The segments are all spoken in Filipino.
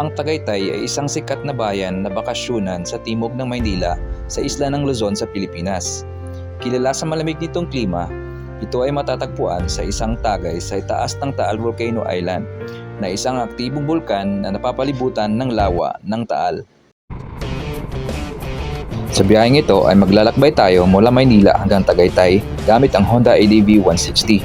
Ang Tagaytay ay isang sikat na bayan na bakasyunan sa timog ng Maynila sa isla ng Luzon sa Pilipinas. Kilala sa malamig nitong klima, ito ay matatagpuan sa isang tagay sa itaas ng Taal Volcano Island na isang aktibong bulkan na napapalibutan ng lawa ng Taal. Sa biyaheng ito ay maglalakbay tayo mula Maynila hanggang Tagaytay gamit ang Honda ADV 160.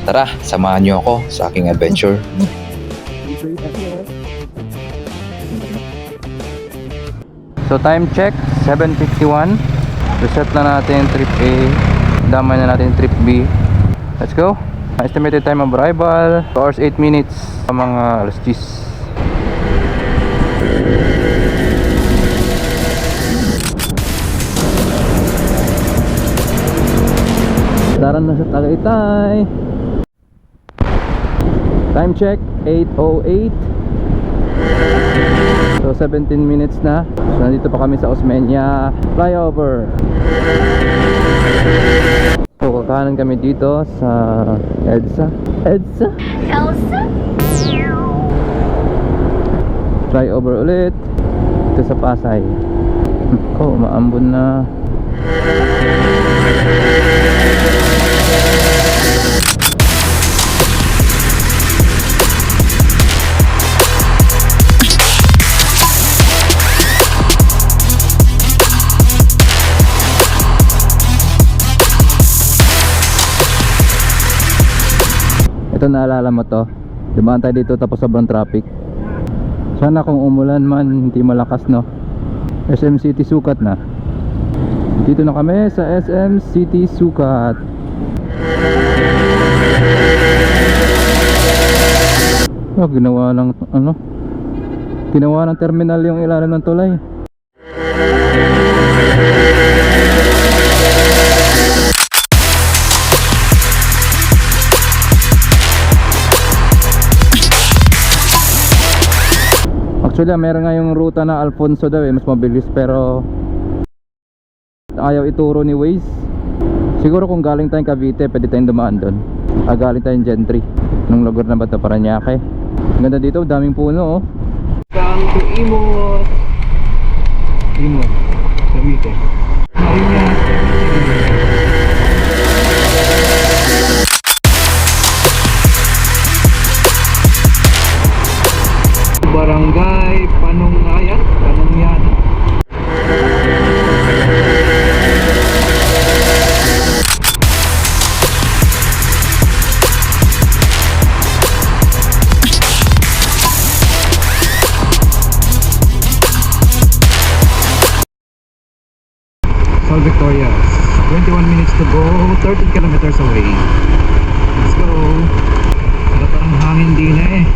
Tara, samahan niyo ako sa aking adventure. So time check, 7:51. Reset na natin trip A. Damay na natin trip B. Let's go. Estimated time of arrival 2 hours 8 minutes. Mga alas 10. Daran na sa Tagaytay. Time check, 8:08. So 17 minutes na. So nandito pa kami sa Osmeña flyover. So kakanan kami dito sa Elsa. Flyover ulit. Dito sa Pasay. Oh, maambon na. Ito, naalala mo to, dumaan tayo dito tapos sobrang traffic. Sana kung umulan man hindi malakas, no. SM City Sukat na. Dito na kami sa SM City Sukat. Oh, ginawa ng terminal yung ilalim ng tulay. Actually, meron nga yung ruta na Alfonso daw mas mabilis, pero ayaw ituro ni Waze. Siguro kung galing tayong Cavite, pwede tayong dumaan doon. Galing tayong Gentry, nung lugar na Bata Paranaque. Ang ganda dito, daming puno, oh. Come to Imos, Cavite. Barangay Panungyan. South Victoria. 21 minutes to go. 30 kilometers away. Let's go. Wala parang hangin din eh.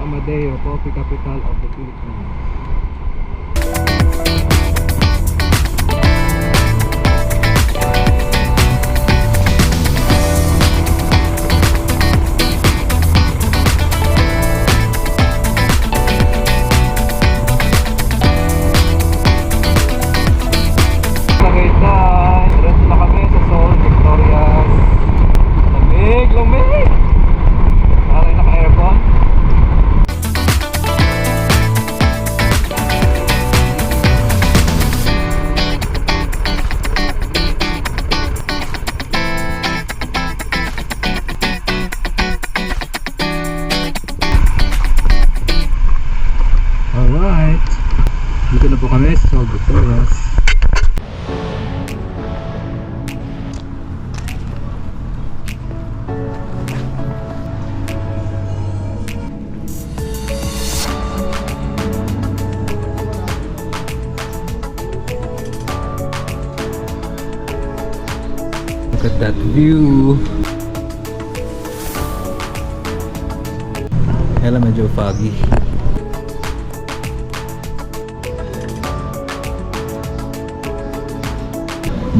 Amadeo, coffee capital of the Philippines. Tagaytay, rest na kami sa South Victoria. Lamig! Nakakay naka-aircon. Alright, dito na po kami sa South Victoria. Look at that view. Kaya medyo foggy.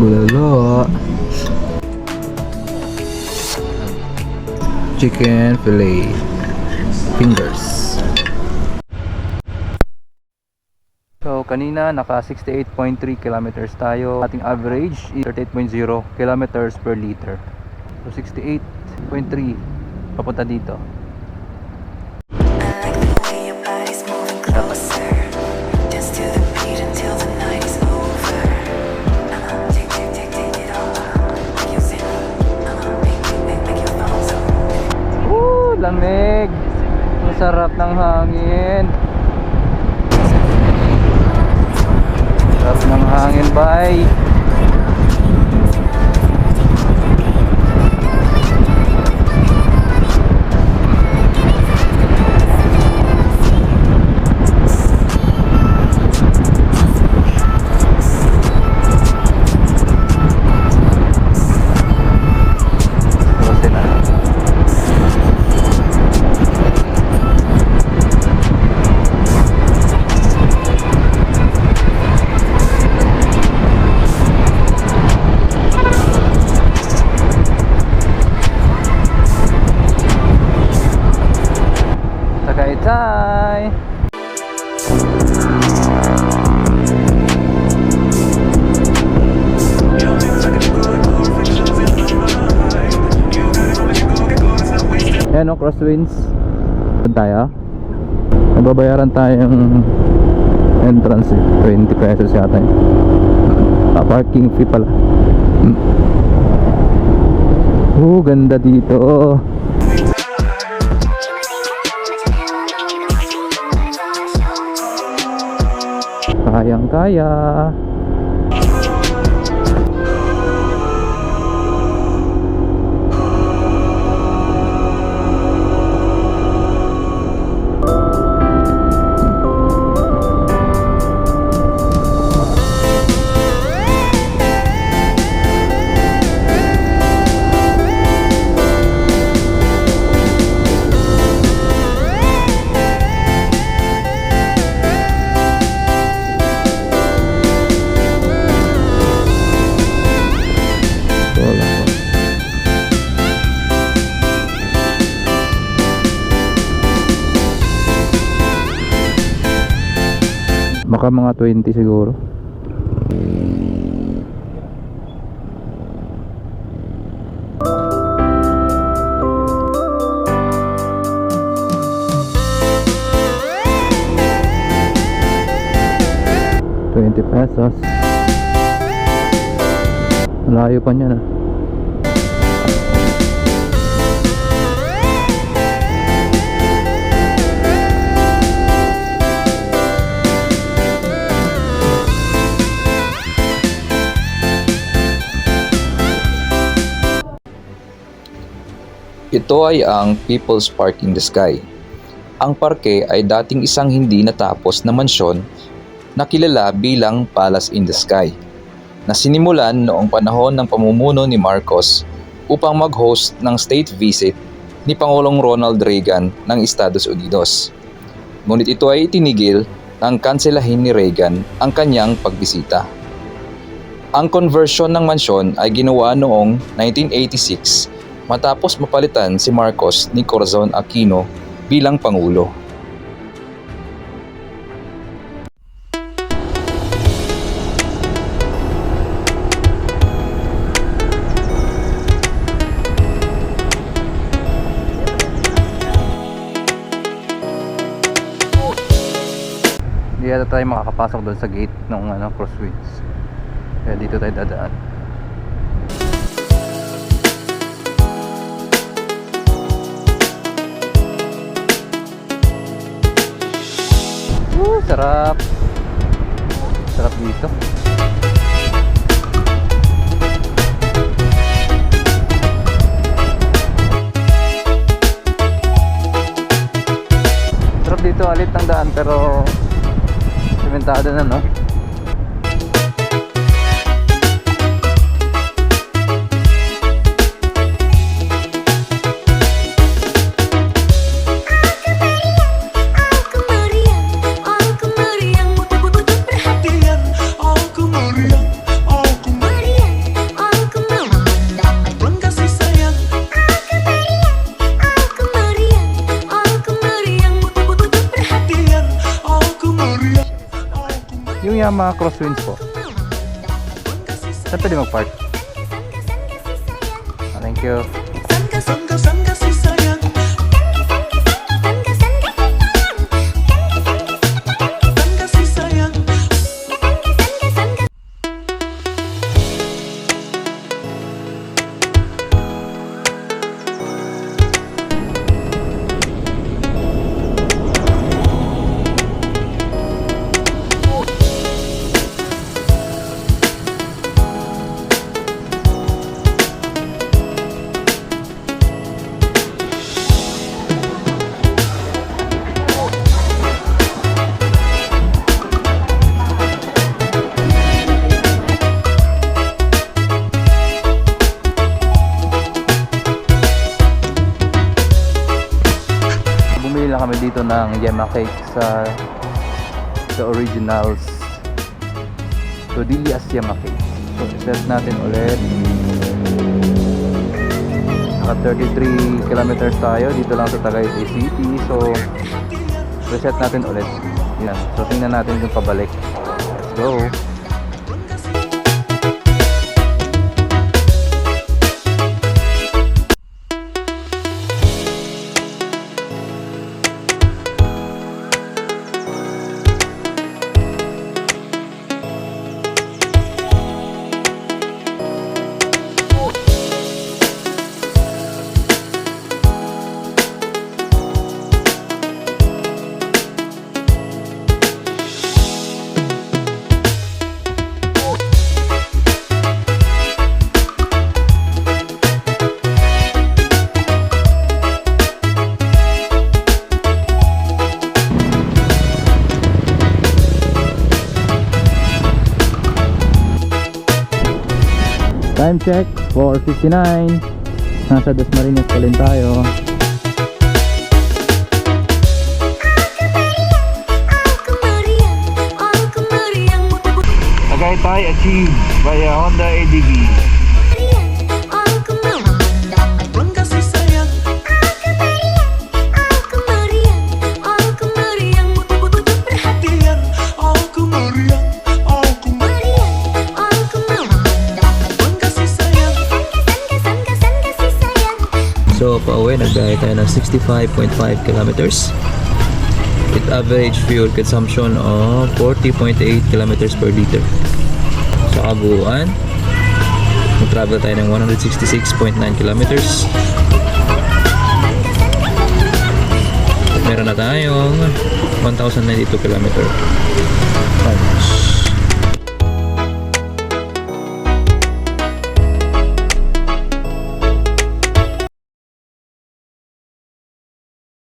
Bulalo. Chicken fillet. Fingers. So kanina naka 68.3 kilometers tayo. Ating average is 38.0 kilometers per liter. So 68.3 papunta dito. Lamig. Masarap ng hangin. Sarap ng hangin, bye. Tagaytay. Ayan o, crosswinds. Saan tayo? Nababayaran tayong entrance 20 pesos yata yun. Parking fee pala. Ganda dito. Kayang-kaya. Baka mga 20 siguro. ₱20. Malayo pa niyan ah. Ito ay ang People's Park in the Sky. Ang parke ay dating isang hindi natapos na mansyon na kilala bilang Palace in the Sky, na sinimulan noong panahon ng pamumuno ni Marcos upang mag-host ng state visit ni Pangulong Ronald Reagan ng Estados Unidos. Ngunit ito ay itinigil nang kanselahin ni Reagan ang kanyang pagbisita. Ang conversion ng mansyon ay ginawa noong 1986 matapos mapalitan si Marcos ni Corazon Aquino bilang Pangulo. Hindi yata tayo makakapasok doon sa gate ng crosswinds. Kaya dito tayo dadaan. Sarap. Sarap dito. Sarap dito, alit ang daan pero sementado na, no? Yung Yamaha Crosswinds po. Saan pwede mag-park? Thank you. Sangga sangga si sayang. Sangga si sayang. Bumili lang kami dito ng Yema cake sa the originals Tortillas Yema cake. So set natin ulit. Naka 33 kilometers tayo dito lang sa Tagaytay City. So reset natin ulit. Yan. So tingnan natin yung pabalik. Let's go. Time check, 4:59. Nasa Dasmariñas pa rin tayo. Tagaytay achieved by a Honda ADV. Sangga si sayang. Butuh perhatian. Aku meriang. Sangga si sayang. So, pauwi, nagbiyahe tayo ng 65.5 kilometers with average fuel consumption of 40.8 kilometers per liter. Sa kabuuan, mag-travel tayo ng 166.9 kilometers. Meron na tayong 1,092 kilometer.